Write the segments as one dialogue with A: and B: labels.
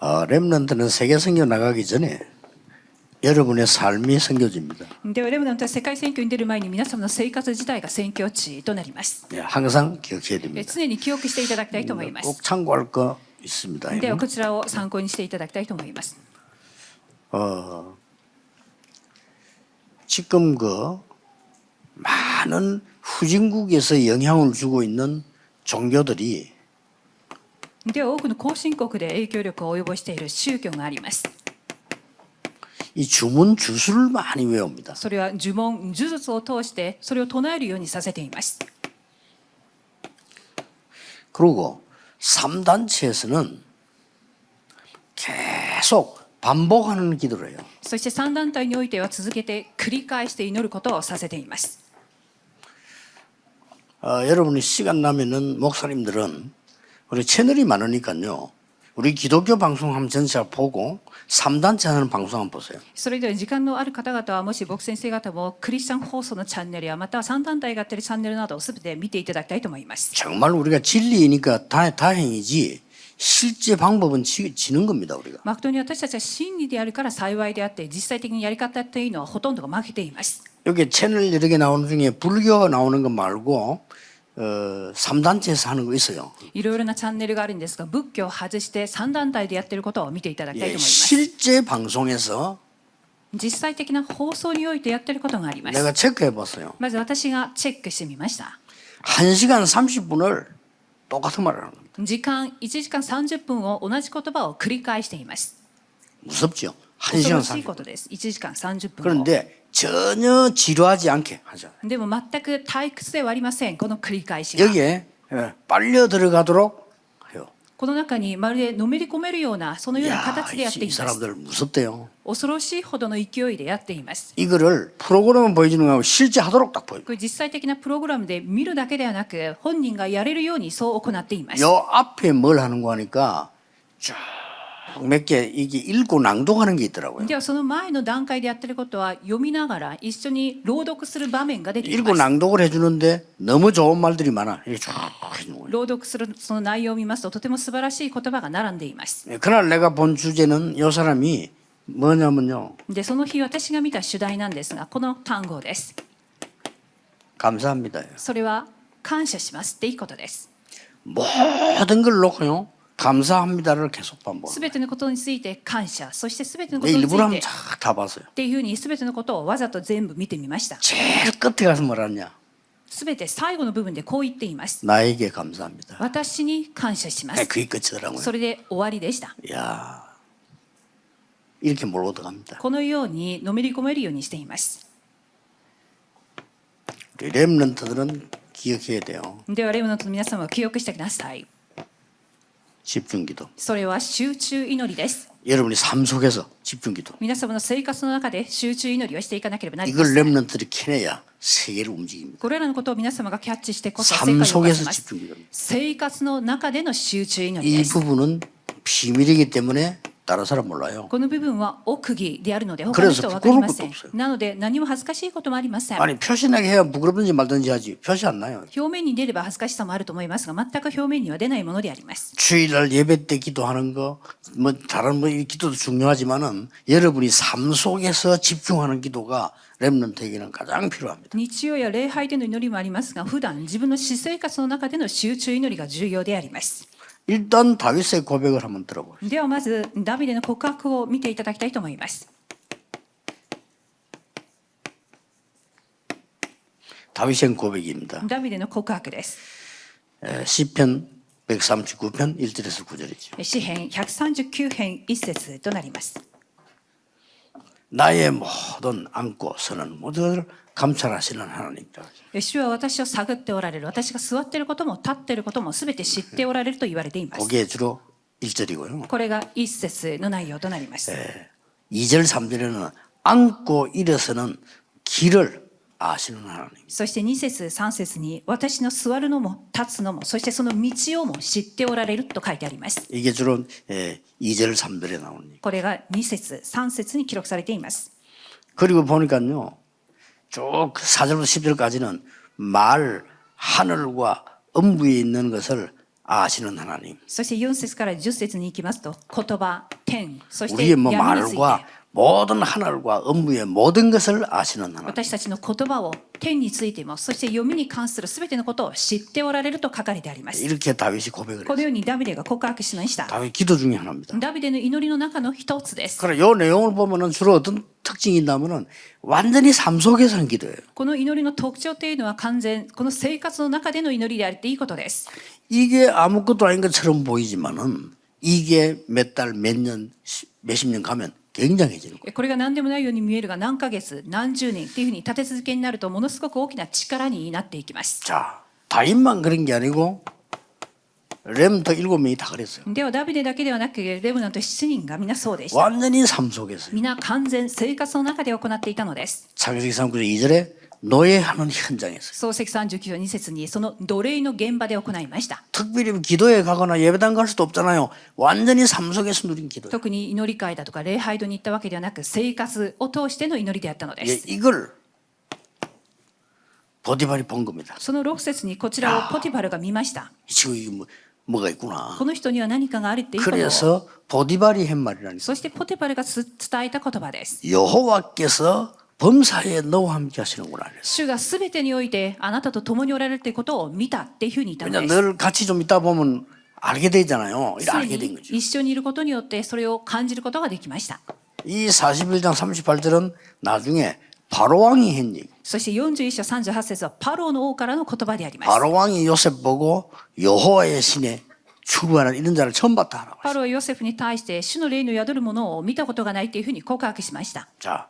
A: 렘넌트는 세계 선교 나가기 전에 여러분의 삶이 선교지입니다.
B: ではレムナントは世界選挙に出る前に皆様の生活自体が宣教地となります。
A: 항상 기억해야 됩니다.
B: 常に記憶していただきたいと思いま
A: 꼭
B: す。
A: 참고할 거 있습니다.
B: ではこちらを参考にしていただきたいと思います。
A: 지금 그 많은 후진국에서 영향을 주고 있는 종교들이
B: では多くの後進国で影響力を及ぼしている宗教があります。
A: 이 주문 주술을 많이 외웁니다.
B: それは呪文、呪術を通してそれを唱えるようにさせています。
A: 그리고 3단체에서는 계속 반복하는 기도를 해요.
B: そして3団体においては続けて繰り返して祈ることをさせています。
A: 여러분이 시간 나면은 목사님들은 우리 채널이 많으니까요. 우리 기독교 방송 한번 전체 보고 3단체 하는 방송 한번 보세요.
B: それでは時間のある方々はもし牧先生方もクリスチャン放送のチャンネルやまたは3団体がやっているチャンネルなどをすべて見ていただきたいと思います。
A: 정말 우리가 진리이니까 다행이지 실제 방법은 지는 겁니다. 우리가.
B: 誠に私たちは真理であるから幸いであって実際的にやり方というのはほとんどが負けています。
A: 여기 채널 여러 개 나오는 중에 불교가 나오는 거 말고 3단체에서 하는 거 있어요.
B: いろいろなチャンネルがあるんですが仏教を外して3団体でやっていることを見ていただきたいと思います。
A: 실제 방송에서
B: 実際的な放送においてやっていることがあります。
A: 내가 체크해 봤어요.
B: まず私がチェックしてみました。
A: 1시간 30분을 똑같은 말을 하는 겁니다.
B: 1時間30分を同じ言葉を繰り返しています。
A: 무섭죠?
B: 恐
A: 1시간
B: ろしい
A: 30분.
B: ことです。1時間30分を。
A: 그런데 전혀 지루하지 않게 하잖아요.
B: でも全く退屈ではありません。この繰り返しが。
A: 여기에 빨려 들어가도록 해요.
B: この中にまるでのめり込めるようなそのような
A: 야,
B: 形でやってい
A: 이
B: ます。
A: 사람들 무섭대요.
B: 恐ろしいほどの勢いでやっています。
A: 이거를 프로그램을 보여주는 거하고 실제 하도록 딱 보여요.
B: これ実際的なプログラムで見るだけではなく本人がやれるようにそう行っています。
A: 요 앞에 뭘 하는 거 하니까 쭉 몇 개 이게 읽고 낭독하는 게 있더라고요.
B: ではその前の段階でやってることは読みながら一緒に朗読する場面が出てい
A: 읽고
B: ます。
A: 낭독을 해주는데 너무 좋은 말들이 많아. 이게 쭉 해주는 거예요.
B: 朗読するその内容を見ますととても素晴らしい言葉が並んでいます。
A: 그날 내가 본 주제는 요 사람이 뭐냐면요.
B: でその日私が見た主題なんですがこの単語です。
A: 감사합니다.
B: それは感謝しますっていいことです。
A: 모든 걸 놓고요. 감사합니다를 계속 반복.
B: すべてのことについて感謝、そしてすべてのこと
A: 내
B: につ
A: 일부러
B: いて
A: 한번 다 봤어요.
B: っていうふうにすべてのことをわざと全部見てみました。
A: 제일 끝에 가서 뭐라냐.
B: すべて最後の部分でこう言っています。
A: 나에게 감사합니다.
B: 私に感謝します。
A: 그게 끝이더라고요.
B: それで終わりでした。
A: 야 이렇게 몰고 들어갑니다.
B: このようにのめり込めるようにしています。
A: 우리 렘넌트들은 기억해야 돼요.
B: ではレムナントの皆様は記憶してください。
A: 집중기도.
B: それは集中祈りです。
A: 여러분이 삶 속에서 집중기도.
B: 皆様の生活の中で集中祈りをしていかなければなりま
A: 이걸
B: せん。
A: 렘넌트들이 캐내야 세계를 움직입니다.
B: これらのことを皆様がキャッチしてこそ世
A: 삶
B: 界を動かし
A: 속에서
B: ます。
A: 집중기도.
B: 生活の中での集中祈り
A: 이
B: です。
A: 부분은 비밀이기 때문에 다른 사람 몰라요.
B: この部分は奥義であるので他の人は分かりません。なので何も恥ずかしいこともありません。
A: 아니 표시나게 해야 부끄럽든지 말든지 하지. 표시 안 나요.
B: 表面に出れば恥ずかしさもあると思いますが全く表面には出ないものであります。
A: 주일날 예배 때 기도하는 거, 뭐 다른 뭐 기도도 중요하지만은 여러분이 삶 속에서 집중하는 기도가 렘넌트에게는 가장 필요합니다.
B: 日曜や礼拝での祈りもありますが普段自分の私生活の中での集中祈りが重要であります。
A: 일단 다윗의 고백을 한번 들어보세요.
B: ではまずダビデの告白を見ていただきたいと思います。
A: 다윗의 고백입니다.
B: ダビデの告白です。
A: 시편 139편 1절에서 9절이죠.
B: 詩編139編1節となります。
A: 나의 모든 안고 서는 모두를 감찰하시는 하나님이다.
B: 主は私を探っておられる。私が座っていることも立っていることも全て知っておられると言われています。
A: 그게 주로 1절이고요.
B: これが1節の内容となります。
A: 2절 3절에는 안고 일어서는 길을 아시는 하나님.
B: そして2節3節に私の座るのも立つのもそしてその道をも知っておられると書いてあります。
A: 이게 주로 2절 3절에 나오는.
B: これが2節3節に記録されています。
A: 그리고 보니까요. 쭉 4절부터 10절까지는 말 하늘과 음부에 있는 것을 아시는 하나님.
B: そして4節から10節に行きますと、言葉、天、そして
A: 우리의
B: 闇
A: 뭐
B: について
A: 말과 모든 하늘과 업무의 모든 것을 아시는 하나님.
B: 私たちの言葉を天についても、そして読みに関するすべてのことを知っておられると書かれてあります。
A: 이렇게 다윗이 고백을
B: こ
A: 했어요.
B: のようにダビデが告白しました。
A: 다윗 기도 중에 하나입니다.
B: ダビデの祈りの中の一つです。
A: 그래 요 내용을 보면은 주로 어떤 특징이 있냐면은 완전히 삶 속에서 한 기도예요.
B: この祈りの特徴というのは完全、この生活の中での祈りであっていいことです。
A: 이게 아무것도 아닌 것처럼 보이지만은 이게 몇 달, 몇 년, 몇십 년 가면 굉장해지는 거예요.
B: これが何でもないように見えるが、何ヶ月、何十年っていうふうに立て続けになると、ものすごく大きな力になっていきます。
A: 자, 다윗만 그런 게 아니고 렘터 7명이 다 그랬어요.
B: ではダビデだけではなく、レムナント7人が皆そうでした。
A: 완전히 삶 속에서요.
B: 皆完全生活の中で行っていたのです。
A: 창세기 3장 2절에 노예하는 현장에서
B: 創世記39章2節にその奴隷の現場で行いました。
A: 특별히 기도에 가거나 예배당 갈 수도 없잖아요. 완전히 삶 속에서 누린 기도예요.
B: 特に祈り会だとか礼拝堂に行ったわけではなく、生活を通しての祈りであったので
A: 예,
B: す。
A: 이걸 보디발이 본 겁니다.
B: その6節にこちらをポティファルが見ました。
A: 지금 이게 뭐가 있구나.
B: この人には何かがあるっていうことを。
A: 그래서 보디발이 한 말이라니까.
B: そしてポティファルが伝えた言葉です。
A: 여호와께서 범사에 너와 함께 하시는구나.
B: 主がすべてにおいてあなたと共におられるということを見たっていうふうに言ったの
A: 그냥
B: です。
A: 늘 같이 좀 있다 보면 알게 되잖아요. 이렇게
B: 常
A: 알게 된
B: に
A: 거죠.
B: 一緒にいることによってそれを感じることができました。
A: 이 41장 38절은 나중에 바로왕이 한 얘기.
B: そして41章38節はパローの王からの言葉であります。
A: 바로왕이 요셉 보고 여호와의 신에 추구하는 이런 자를 처음 봤다 하라고.
B: パロはヨセフに対して主の霊の宿るものを見たことがないというふうに告白しました。
A: 자,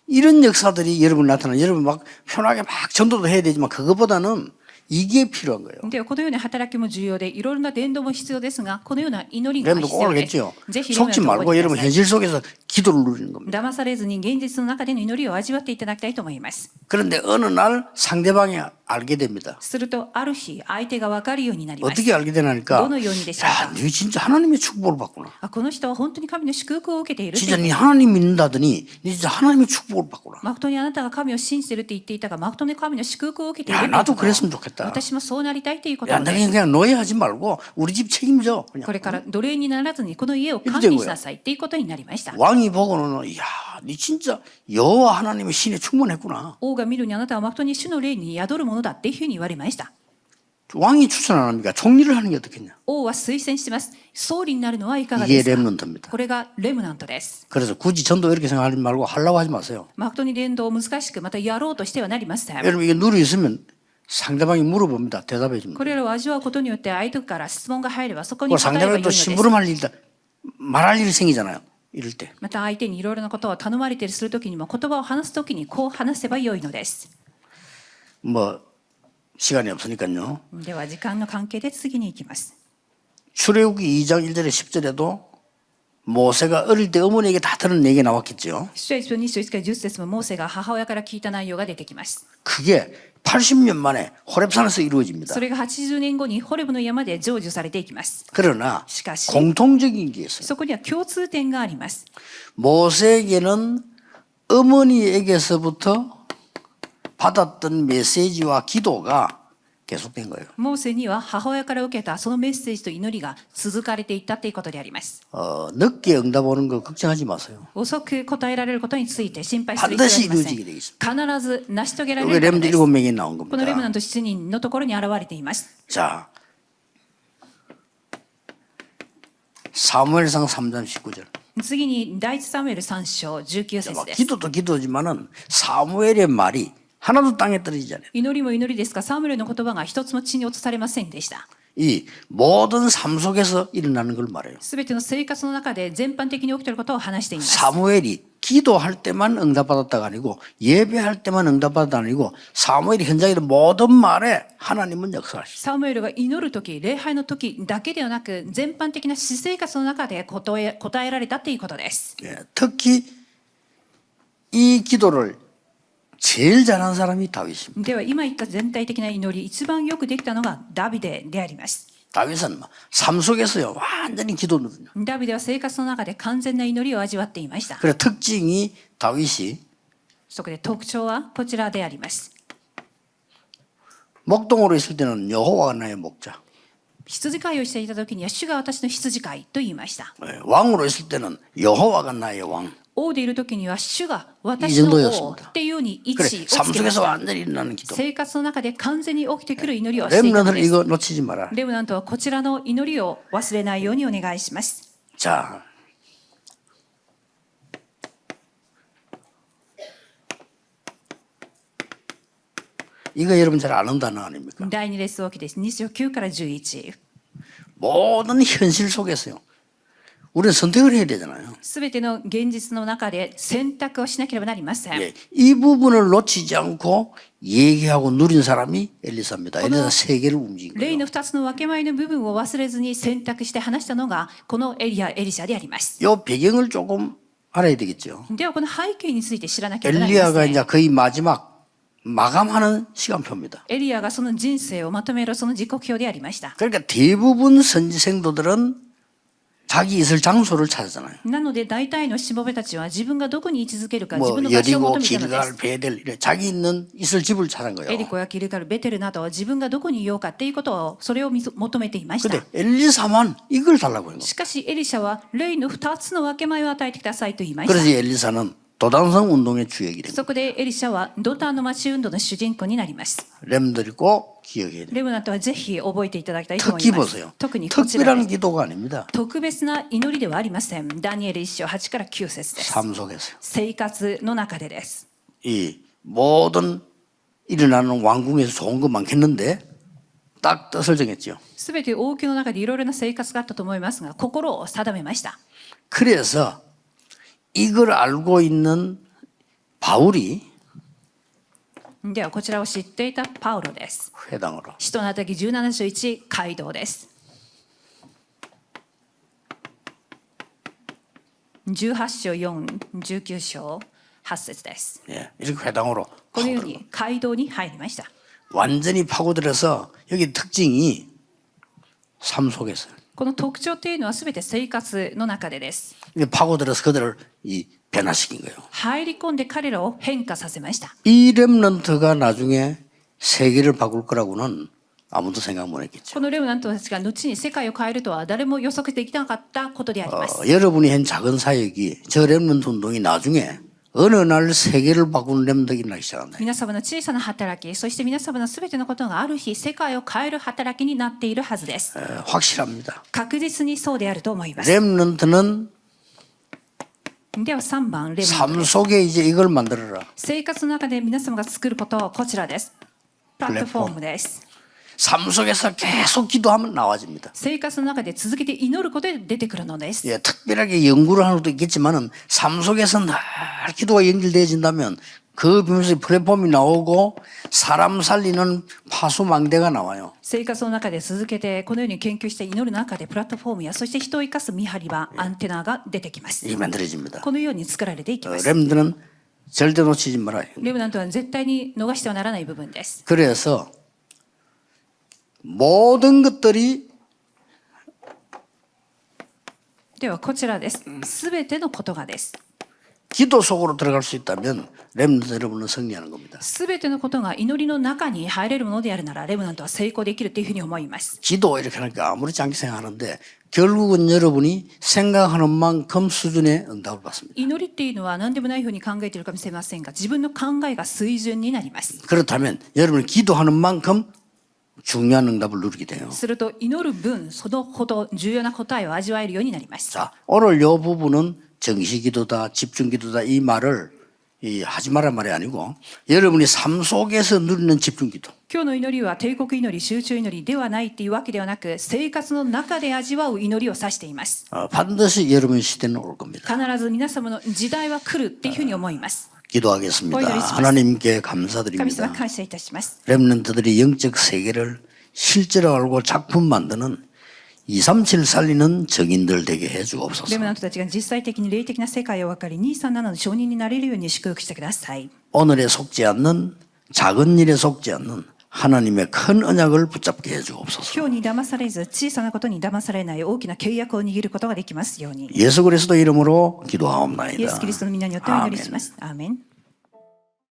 A: 이런 역사들이 여러분 나타나. 여러분 막 편하게 막 전도도 해야 되지만 그것보다는 이게 필요한 거예요.
B: ではこのような働きも重要で、いろいろな伝道も必要ですが、このような祈りが
A: 여러분도
B: 必
A: 꼭
B: 要です。
A: 알겠죠?
B: ぜひレムナ
A: 속지
B: ントを覚
A: 말고
B: えてく
A: 여러분
B: ださい。
A: 현실 속에서 기도를 누리는 겁니다.
B: 騙されずに現実の中での祈りを味わっていただきたいと思います。
A: 그런데 어느 날 상대방이 알게 됩니다.
B: するとある日相手が分かるようになります。
A: 어떻게 알게 되나니까
B: どのようにでしょうか。
A: 야, 너 진짜 하나님의 축복을 받구나.
B: あ、この人は本当に神の祝福を受けているって
A: 진짜
B: いう。
A: 네 하나님 믿는다더니 네 진짜 하나님의 축복을 받구나.
B: 誠にあなたが神を信じているって言っていたが、誠に神の祝福を受けている
A: 야
B: っていうこ
A: 나도
B: と。
A: 그랬으면 좋겠다.
B: 私もそうなりたいということ
A: 야
B: で
A: 너희
B: す。
A: 그냥 노예하지 말고 우리 집 책임져. 그냥.
B: これから奴隷にならずにこの家を管理しなさいっていうことになりました。
A: 왕이 보고는 야, 네 진짜 여호와 하나님의 신에 충만했구나.
B: 王が見るにあなたは誠に主の霊に宿るものだっていうふうに言われました。
A: 왕이 추천 안 합니까? 총리를 하는 게 어떻겠냐?
B: 王は推薦してます。総理になるのはいかが
A: 이게
B: ですか。
A: 렘넌트입니다.
B: これがレムナントです。
A: 그래서 굳이 전도 이렇게 생각하지 말고 하려고 하지 마세요.
B: 誠に伝道を難しくまたやろうとしてはなりません。
A: 여러분 이게 누리 있으면 상대방이 물어봅니다. 대답해 줍니다.
B: これらを味わうことによって相手から質問が入ればそこに
A: 그
B: 答えればいい
A: 상대방이
B: の
A: 또
B: です。
A: 심부름할 일이 말할 일이 생기잖아요. 이럴 때.
B: また相手にいろいろなことを頼まれているするときにも言葉を話すときにこう話せばよいのです。
A: 뭐 시간이 없으니까요.
B: では時間の関係で次に行きます。
A: 출애굽기 2장 1절에 10절에도 모세가 어릴 때 어머니에게 다 들은 얘기가 나왔겠죠.
B: 出エジプト21から10節もモーセが母親から聞いた内容が出てきます。
A: 그게 80년 만에 호렙산에서 이루어집니다.
B: それが80年後にホレブの山で成就されていきます。
A: 그러나
B: しかし
A: 공통적인 게 있어요.
B: そこには共通点があります。
A: 모세에게는 어머니에게서부터 받았던 메시지와 기도가 계속된 거예요.
B: モーセには母親から受けたそのメッセージと祈りが続かれていったということであります。
A: 늦게 응답 오는 거 걱정하지 마세요.
B: 遅く答えられることについて心配する必要はあ
A: 반드시
B: りません。
A: 이루어지게 돼 있습니다.
B: 必ず成し遂げられ
A: 여기
B: るから
A: 렘드
B: です。
A: 7명이 나온
B: このレムナ
A: 겁니다.
B: ント7人のところに現れています。
A: 자, 사무엘상 3장 19절.
B: 次に第一サムエル3章19節です。
A: 기도도 기도지만은 사무엘의 말이 하나도 땅에 떨어지지 않아요.
B: 祈りも祈りですが、サムエルの言葉が一つも地に落とされませんでした。
A: 이 모든 삶 속에서 일어나는 걸 말해요.
B: すべての生活の中で全般的に起きていることを話しています。
A: 사무엘이 기도할 때만 응답받았다가 아니고 예배할 때만 응답받았다 아니고 사무엘이 현장에 있는 모든 말에 하나님은 역사하시죠.
B: サムエルが祈るとき、礼拝のときだけではなく、全般的な私生活の中で答えられたということです。
A: 예, 특히 이 기도를 제일 잘하는 사람이 다윗입니다.
B: では今言った全体的な祈り、一番よくできたのがダビデであります。
A: 다윗은 삶 속에서요 완전히 기도거든요.
B: ダビデは生活の中で完全な祈りを味わっていました。
A: 그래 특징이 다윗이
B: そこで特徴はこちらであります。
A: 목동으로 있을 때는 여호와가 나의 목자.
B: 羊飼いをしていた時には主が私の羊飼いと言いました。
A: 예, 왕으로 있을 때는 여호와가 나의 왕.
B: 王でいる時には主が私の王っていうように位
A: 그래,
B: 置をつけま
A: 삶
B: し
A: 속에서
B: た。
A: 완전히 일어나는 기도.
B: 生活の中で完全に起きてくる祈りをしていたの
A: 렘넌트는
B: です。
A: 이거 놓치지 마라.
B: レムナントはこちらの祈りを忘れないようにお願いします。
A: 자, 이거 여러분 잘 아는 단어 아닙니까?
B: 第2列王記です。2章9から11。
A: 모든 현실 속에서요. 우리는 선택을 해야 되잖아요.
B: すべての現実の中で選択をしなければなりません。
A: 예, 이 부분을 놓치지 않고 얘기하고 누린 사람이 엘리사입니다. 엘리사 세계를 움직인
B: 例
A: 거예요.
B: の2つの分け前の部分を忘れずに選択して話したのがこのエリシャであります。
A: 요 배경을 조금 알아야 되겠죠.
B: ではこの背景について知らなければなりま
A: 엘리야가
B: せん。
A: 이제 거의 마지막 마감하는 시간표입니다.
B: エリアがその人生をまとめるその時刻表でありました。
A: 그러니까 대부분 선지 생도들은 자기 있을 장소를 찾았잖아요.
B: なので大体のしもべたちは自分がどこに位置づけるか自
A: 뭐
B: 分の場所を
A: 여리고
B: 求めたので
A: 길갈
B: す。
A: 베델 이래 자기 있는 있을 집을 찾은
B: エ
A: 거예요.
B: リコやギルガル、ベテルなど自分がどこにいようかっていうことをそれを求めていました。
A: 근데 엘리사만 이걸 달라고 한 거예요.
B: しかしエリシャは例の2つの分け前を与えてくださいと言いました。
A: 그래서 엘리사는 도단성 운동의 주역이 됩니다.
B: そこでエリシャはドタンの町運動の主人公になります。
A: 렘들이 꼭 기억해야 돼요.
B: レムナントはぜひ覚えていただきたいと思
A: 특히
B: います。
A: 보세요.
B: 特にこちらで
A: 특별한
B: す。
A: 기도가 아닙니다.
B: 特別な祈りではありません。ダニエル1章8から9節です。
A: 삶 속에서요.
B: 生活の中でです。
A: 이 모든 일어나는 왕궁에서 좋은 것 많겠는데 딱 뜻을 정했죠.
B: すべて王宮の中でいろいろな生活があったと思いますが、心を定めました。
A: 그래서 이걸 알고 있는 바울이
B: ではこちらを知っていたパウロです。
A: 회당으로
B: 使徒の働き17章1、街道です。18章4、19章8節です。
A: 예, 이렇게 회당으로
B: このように街道に入りました。
A: 완전히 파고들어서 여기 특징이 삶 속에서
B: この特徴というのはすべて生活の中でです。
A: 이게 파고들어서 그들을 이 변화시킨 거예요.
B: 入り込んで彼らを変化させました。
A: 이 렘넌트가 나중에 세계를 바꿀 거라고는 아무도 생각 못 했겠죠.
B: このレムナントたちが後に世界を変えるとは誰も予測できなかったことであります。
A: 여러분이 한 작은 사역이 저 렘넌트 운동이 나중에 어느 날 세계를 바꾸는 렘넌트가 나기 시작한다.
B: 皆様の小さな働き、そして皆様のすべてのことがある日世界を変える働きになっているはずです。
A: 확실합니다.
B: 確実にそうであると思います。
A: 렘넌트는
B: では3番レムナント
A: 삶
B: です。
A: 속에 이제 이걸 만들어라.
B: 生活の中で皆様が作ることこちらです。プラットフォームです。
A: 삶 속에서 계속 기도하면 나와집니다.
B: 生活の中で続けて祈ることで出てくるのです。
A: 예, 특별하게 연구를 하는 것도 있겠지만은 삶 속에서 늘 기도가 연결되어진다면 그 비밀의 플랫폼이 나오고 사람 살리는 파수망대가 나와요.
B: 生活の中で続けてこのように研究して祈る中でプラットフォームやそして人を生かす見張り場、アンテナが出てきます。
A: 이게 만들어집니다.
B: このように作られていきます。
A: 렘들은 절대 놓치지 말아요.
B: レムナントは絶対に逃してはならない部分です。
A: 그래서 모든 것들이
B: ではこちらです。すべてのことがです。
A: 기도 속으로 들어갈 수 있다면 렘넌트 여러분은 승리하는 겁니다.
B: すべてのことが祈りの中に入れるものであるならレムナントは成功できるというふうに思います。
A: 기도 이렇게 하니까 아무렇지 않게 생각하는데 결국은 여러분이 생각하는 만큼 수준의 응답을 받습니다.
B: 祈りっていうのは何でもないふうに考えているかもしれませんが自分の考えが水準になります。
A: 그렇다면 여러분이 기도하는 만큼 중요한 응답을 누리게 돼요.
B: すると祈る分そのほど重要な答えを味わえるようになります。
A: 자, 오늘 이 부분은 정시기도다, 집중기도다 이 말을 하지 말란 말이 아니고 여러분이 삶 속에서 누리는 집중기도.
B: 今日の祈りは帝国祈り、集中祈りではないっていうわけではなく生活の中で味わう祈りを指しています。
A: 반드시 여러분의 시대는 올 겁니다.
B: 必ず皆様の時代は来るっていうふうに思います。
A: 기도하겠습니다.
B: 기도하겠습니다.
A: 하나님께
B: 神様
A: 감사드립니다.
B: 感謝いたします。
A: 렘넌트들이 영적 세계를 실제로 알고 작품 만드는 237 살리는 증인들 되게
B: レ
A: 해주옵소서.
B: ムナントたちが実際的に霊的な世界を分かり237の証人になれるように祝福してください。
A: 오늘에 속지 않는 작은 일에 속지 않는 하나님의 큰 언약을 붙잡게 해주옵소서.
B: 今日に騙されず小さなことに騙されない大きな契約を握ることができますように。
A: 예수 그리스도 이름으로
B: イエス・キリ
A: 기도하옵나이다.
B: ストの皆によってお祈りします。アーメン。